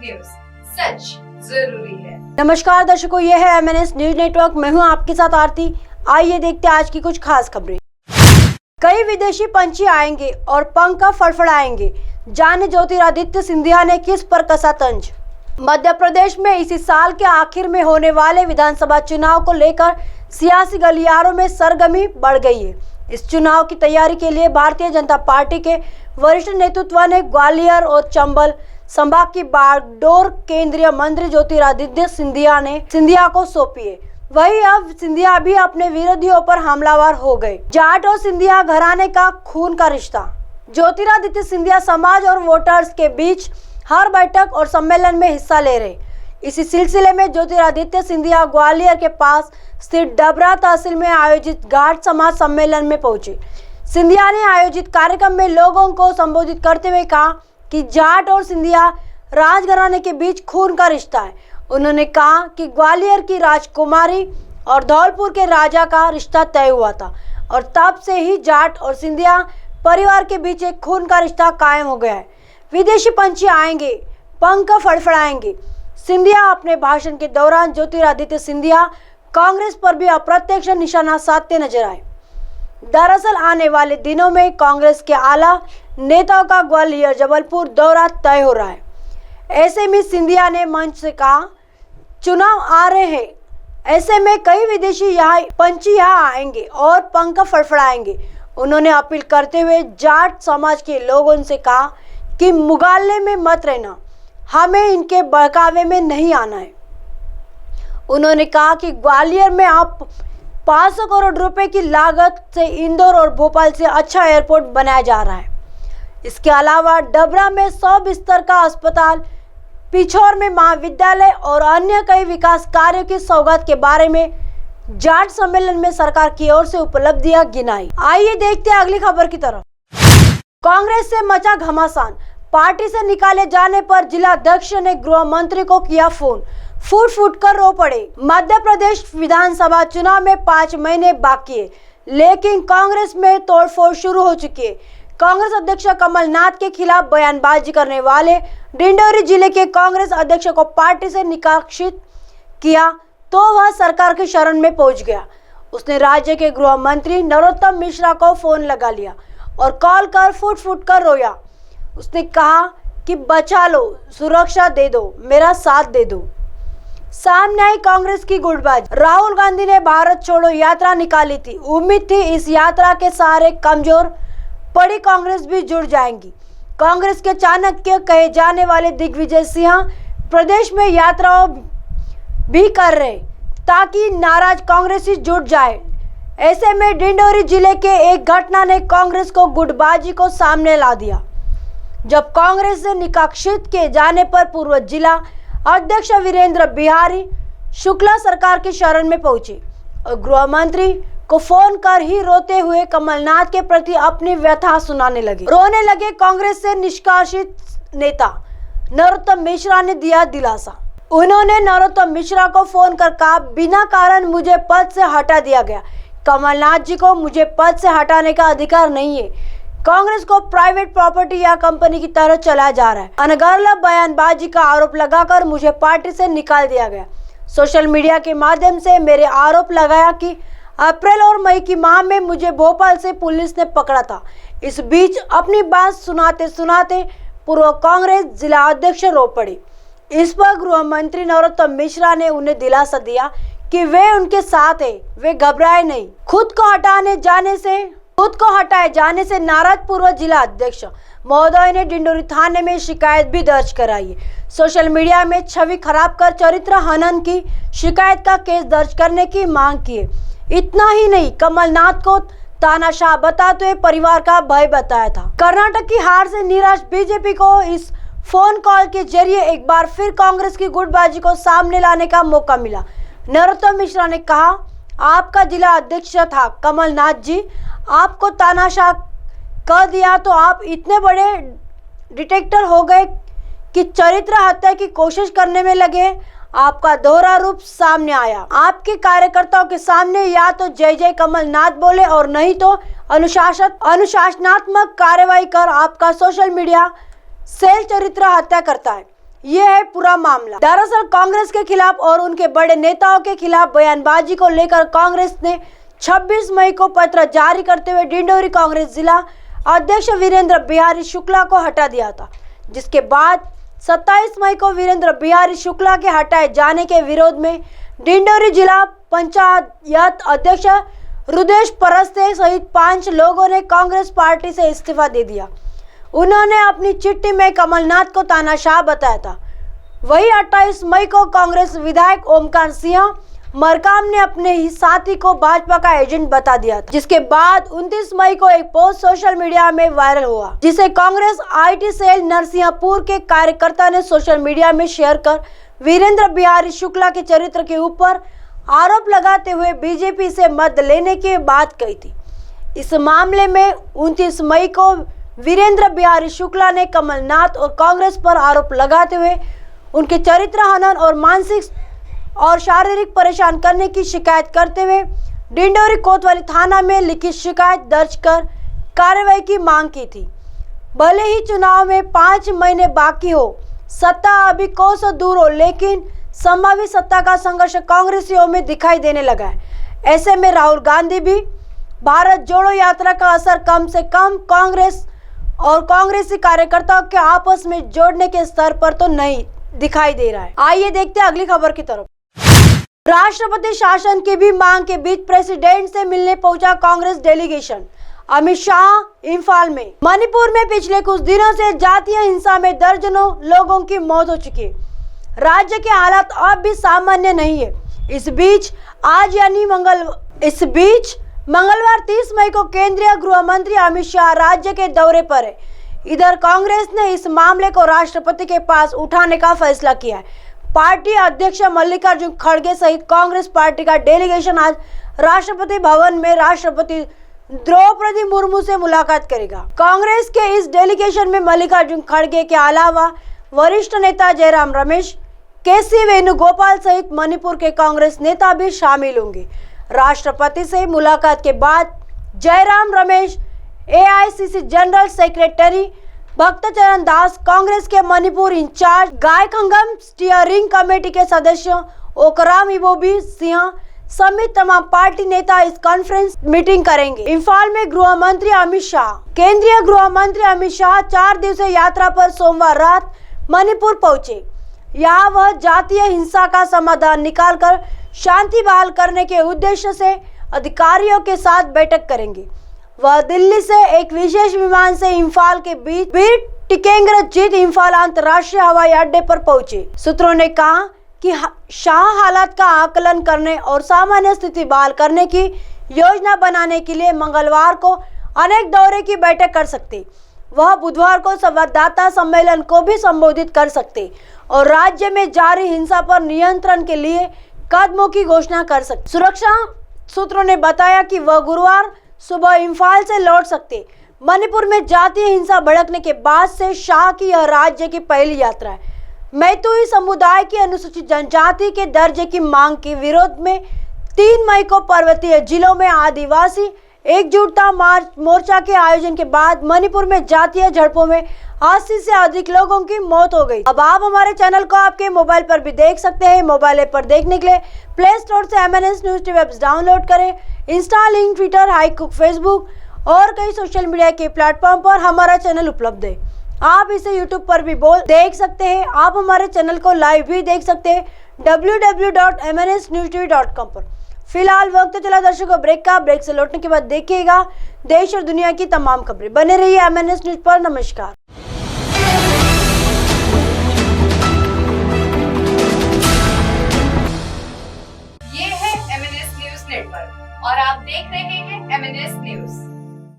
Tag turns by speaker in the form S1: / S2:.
S1: News, सच जरूरी है।
S2: नमस्कार दर्शकों, ये है MNS न्यूज नेटवर्क। मैं हूं आपके साथ आरती। आइए देखते हैं आज की कुछ खास खबरें। कई विदेशी पंछी आएंगे और पंख फड़फड़ाएंगे, जाने ज्योतिरादित्य सिंधिया ने किस पर कसा तंज। मध्य प्रदेश में इसी साल के आखिर में होने वाले विधानसभा चुनाव को लेकर सियासी गलियारों में सरगर्मी बढ़ गई है। इस चुनाव की तैयारी के लिए भारतीय जनता पार्टी के वरिष्ठ नेतृत्व ने ग्वालियर और चंबल संभाग की बागडोर केंद्रीय मंत्री ज्योतिरादित्य सिंधिया को सौंपी है। वही अब सिंधिया भी अपने विरोधियों पर हमलावर हो गए। जाट और सिंधिया घराने का खून का रिश्ता। ज्योतिरादित्य सिंधिया समाज और वोटर्स के बीच हर बैठक और सम्मेलन में हिस्सा ले रहे। इसी सिलसिले में ज्योतिरादित्य सिंधिया ग्वालियर के पास स्थित डबरा तहसील में आयोजित घाट समाज सम्मेलन में पहुंचे। सिंधिया ने आयोजित कार्यक्रम में लोगों को संबोधित करते हुए कहा कि जाट और सिंधिया राजघराने के बीच खून का रिश्ता है। उन्होंने कहा कि ग्वालियर की राजकुमारी और धौलपुर के राजा का रिश्ता तय हुआ था और तब से ही जाट और सिंधिया परिवार के बीच एक खून का रिश्ता कायम हो गया है। विदेशी पंछी आएंगे, पंख फड़फड़ाएंगे। सिंधिया अपने भाषण के दौरान ज्योतिरादित्य सिंधिया कांग्रेस पर भी अप्रत्यक्ष निशाना साधते नजर आए। दरअसल आने वाले दिनों में कांग्रेस के आला नेताओं का ग्वालियर जबलपुर दौरा तय हो रहा है। ऐसे में सिंधिया ने मंच से कहा, चुनाव आ रहे हैं, ऐसे में कई विदेशी पंछी यहाँ आएंगे और पंख फड़फड़ाएंगे। उन्होंने अपील करते हुए जाट समाज के लोगों से कहा कि मुगालने में मत रहना, हमें इनके बहकावे में नहीं आना है। उन्होंने कहा कि ग्वालियर में आप 500 करोड़ रुपए की लागत से इंदौर और भोपाल से अच्छा एयरपोर्ट बनाया जा रहा है। इसके अलावा डबरा में 100 बिस्तर का अस्पताल, पिछोर में महाविद्यालय और अन्य कई विकास कार्यों की सौगात के बारे में जाट सम्मेलन में सरकार की ओर से उपलब्धियां गिनाई। आइए देखते हैं अगली खबर की तरफ। कांग्रेस से मचा घमासान। पार्टी से निकाले जाने पर जिला अध्यक्ष ने गृह मंत्री को किया फोन। फूट फूट कर रो पड़े। मध्य प्रदेश विधानसभा चुनाव में 5 महीने बाकी है, लेकिन कांग्रेस में तोड़फोड़ शुरू हो चुकी है। कांग्रेस अध्यक्ष कमलनाथ के खिलाफ बयानबाजी करने वाले डिंडोरी जिले के कांग्रेस अध्यक्ष को पार्टी से निष्कासित किया तो वह सरकार की शरण में पहुंच गया। उसने राज्य के गृह मंत्री नरोत्तम मिश्रा को फोन लगा लिया और कॉल कर फूट फूट कर रोया। उसने कहा कि बचा लो, सुरक्षा दे दो, मेरा साथ दे दो। सामने आई कांग्रेस की गुटबाजी। राहुल गांधी ने भारत छोड़ो यात्रा निकाली थी। उम्मीद थी इस यात्रा के सहारे कमजोर पड़ी कांग्रेस भी जुड़ जाएंगी। कांग्रेस के चाणक्य कहे जाने वाले दिग्विजय सिंह प्रदेश में यात्राओं भी कर रहे ताकि नाराज कांग्रेसी जुट जाए। ऐसे में डिंडोरी जिले के एक घटना ने कांग्रेस को गुटबाजी को सामने ला दिया, जब कांग्रेस से निष्कासित किए जाने पर पूर्व जिला अध्यक्ष वीरेंद्र बिहारी शुक्ला सरकार की शरण में पहुंचे और गृह मंत्री को फोन कर ही रोते हुए कमलनाथ के प्रति अपनी व्यथा सुनाने लगे। रोने लगे कांग्रेस से निष्कासित नेता नरोत्तम मिश्रा ने दिया दिलासा। उन्होंने नरोत्तम मिश्रा को फोन कर कहा, बिना कारण मुझे पद से हटा दिया गया। कमलनाथ जी को मुझे पद से हटाने का अधिकार नहीं है। कांग्रेस को प्राइवेट प्रॉपर्टी या कंपनी की तरह चलाया जा रहा है। अनगढ़ बयानबाजी का आरोप लगाकर मुझे पार्टी से निकाल दिया गया। सोशल मीडिया के माध्यम से मेरे आरोप लगाया कि अप्रैल और मई की माह में मुझे भोपाल से पुलिस ने पकड़ा था। इस बीच अपनी बात सुनाते सुनाते पूर्व कांग्रेस जिला अध्यक्ष रो पड़े। इस पर गृह मंत्री नरोत्तम मिश्रा ने उन्हें दिलासा दिया कि वे उनके साथ है, वे घबराए नहीं। खुद को हटाए जाने से नाराज पूर्व जिला अध्यक्ष महोदय ने डिंडोरी थाने में शिकायत भी दर्ज कराई है। सोशल मीडिया में छवि खराब कर चरित्र हनन की शिकायत का केस दर्ज करने की मांग की है। इतना ही नहीं, कमलनाथ को तानाशाह बताते हुए परिवार का भय बताया था। कर्नाटक की हार से निराश बीजेपी को इस फोन कॉल के जरिए एक बार फिर कांग्रेस की गुटबाजी को सामने लाने का मौका मिला। नरोत्तम मिश्रा ने कहा, आपका जिला अध्यक्ष था कमलनाथ जी, आपको तानाशाह कर दिया तो आप इतने बड़े डिटेक्टर हो गए कि चरित्र हत्या की कोशिश करने में लगे। आपका दोहरा रूप सामने आया। आपके कार्यकर्ताओं के सामने या तो जय जय कमलनाथ बोले और नहीं तो अनुशासनात्मक कार्रवाई कर आपका सोशल मीडिया सेल चरित्र हत्या करता है। ये है पूरा मामला। दरअसल कांग्रेस के खिलाफ और उनके बड़े नेताओं के खिलाफ बयानबाजी को लेकर कांग्रेस ने 26 मई को पत्र जारी करते हुए डिंडोरी कांग्रेस जिला अध्यक्ष वीरेंद्र बिहारी शुक्ला को हटा दिया था, जिसके बाद 27 मई को वीरेंद्र बिहारी शुक्ला के हटाए जाने के विरोध में डिंडोरी जिला पंचायत अध्यक्ष रुदेश परस्ते सहित 5 लोगों ने कांग्रेस पार्टी से इस्तीफा दे दिया। उन्होंने अपनी चिट्ठी में कमलनाथ को तानाशाह बताया था। वही 28 मई को कांग्रेस विधायक ओमकार सिंह मरकाम ने अपने ही साथी को भाजपा का एजेंट बता दिया था, जिसके बाद 29 मई को एक पोस्ट सोशल मीडिया में वायरल हुआ, जिसे कांग्रेस आईटी सेल नरसिंहपुर के कार्यकर्ता ने सोशल मीडिया में शेयर कर वीरेंद्र बिहारी शुक्ला के चरित्र के ऊपर आरोप लगाते हुए बीजेपी से मत लेने की बात कही थी। इस मामले में 29 मई को वीरेंद्र बिहारी शुक्ला ने कमलनाथ और कांग्रेस पर आरोप लगाते हुए उनके चरित्र हनन और मानसिक और शारीरिक परेशान करने की शिकायत करते हुए डिंडोरी कोतवाली थाना में लिखित शिकायत दर्ज कर कार्रवाई की मांग की थी। भले ही चुनाव में 5 महीने बाकी हो, सत्ता अभी कोसों दूर हो, लेकिन संभावित सत्ता का संघर्ष कांग्रेसियों में दिखाई देने लगा है। ऐसे में राहुल गांधी भी भारत जोड़ो यात्रा का असर कम से कम कांग्रेस और कांग्रेसी कार्यकर्ताओं के आपस में जोड़ने के स्तर पर तो नहीं दिखाई दे रहा है। आइए देखते हैं अगली खबर की तरफ। राष्ट्रपति शासन की भी मांग के बीच प्रेसिडेंट से मिलने पहुंचा कांग्रेस डेलीगेशन। अमित शाह इंफाल में। मणिपुर में पिछले कुछ दिनों से जातीय हिंसा में दर्जनों लोगों की मौत हो चुकी है। राज्य के हालात अब भी सामान्य नहीं है। इस बीच मंगलवार 30 मई को केंद्रीय गृह मंत्री अमित शाह राज्य के दौरे पर है। इधर कांग्रेस ने इस मामले को राष्ट्रपति के पास उठाने का फैसला किया है। पार्टी अध्यक्ष मल्लिकार्जुन खड़गे सहित कांग्रेस पार्टी का डेलीगेशन आज राष्ट्रपति भवन में राष्ट्रपति द्रौपदी मुर्मू से मुलाकात करेगा। कांग्रेस के इस डेलीगेशन में मल्लिकार्जुन खड़गे के अलावा वरिष्ठ नेता जयराम रमेश, के.सी. वेणुगोपाल सहित मणिपुर के कांग्रेस नेता भी शामिल होंगे। राष्ट्रपति से मुलाकात के बाद Jairam Ramesh, AICC general secretary Bhaktacharan Das, Congress के Manipur in charge Gaikhangam steering committee के सदस्य ओकराम इबोबी सिंह समेत तमाम पार्टी नेता इस कॉन्फ्रेंस मीटिंग करेंगे। इंफाल में गृह मंत्री अमित शाह। केंद्रीय गृह मंत्री अमित शाह 4 दिवसीय यात्रा पर सोमवार रात मणिपुर पहुंचे। यहाँ वह जातीय हिंसा का समाधान निकालकर शांति बहाल करने के उद्देश्य से अधिकारियों के साथ बैठक करेंगे। वह दिल्ली से एक विशेष विमान से इंफाल के बीच वीर टिकेंद्रजीत इंफाल अंतर्राष्ट्रीय हवाई अड्डे पर पहुंचे। सूत्रों ने कहा कि शाह हालात का आकलन करने और सामान्य स्थिति बहाल करने की योजना बनाने के लिए मंगलवार को अनेक दौरे की बैठक कर सकते। वह बुधवार को संवाददाता सम्मेलन को भी संबोधित कर सकते और राज्य में जारी हिंसा पर नियंत्रण के लिए कदमों की घोषणा कर सकते। सुरक्षा सूत्रों ने बताया कि वह गुरुवार सुबह इंफाल से लौट सकते। मणिपुर में जातीय हिंसा भड़कने के बाद से शाह की यह राज्य की पहली यात्रा है। मैतुई समुदाय की अनुसूचित जनजाति के दर्जे की मांग के विरोध में 3 मई को पर्वतीय जिलों में आदिवासी एकजुटता मोर्चा के आयोजन के बाद मणिपुर में जातीय झड़पों में 80 से अधिक लोगों की मौत हो गई। अब आप हमारे चैनल को आपके मोबाइल पर भी देख सकते हैं। मोबाइल ऐप पर देखने के लिए प्ले स्टोर से MNS news TV apps download करें। इंस्टा, लिंक, ट्विटर, हाईकुक, फेसबुक और कई सोशल मीडिया के प्लेटफॉर्म पर हमारा चैनल उपलब्ध है। आप इसे यूट्यूब पर भी देख सकते हैं। आप हमारे चैनल को लाइव भी देख सकते हैं www.mnsnewstv.com पर। फिलहाल वक्त चला दर्शकों ब्रेक का। ब्रेक से लौटने के बाद देखिएगा देश और दुनिया की तमाम खबरें। बने रहिए MNS न्यूज पर। नमस्कार।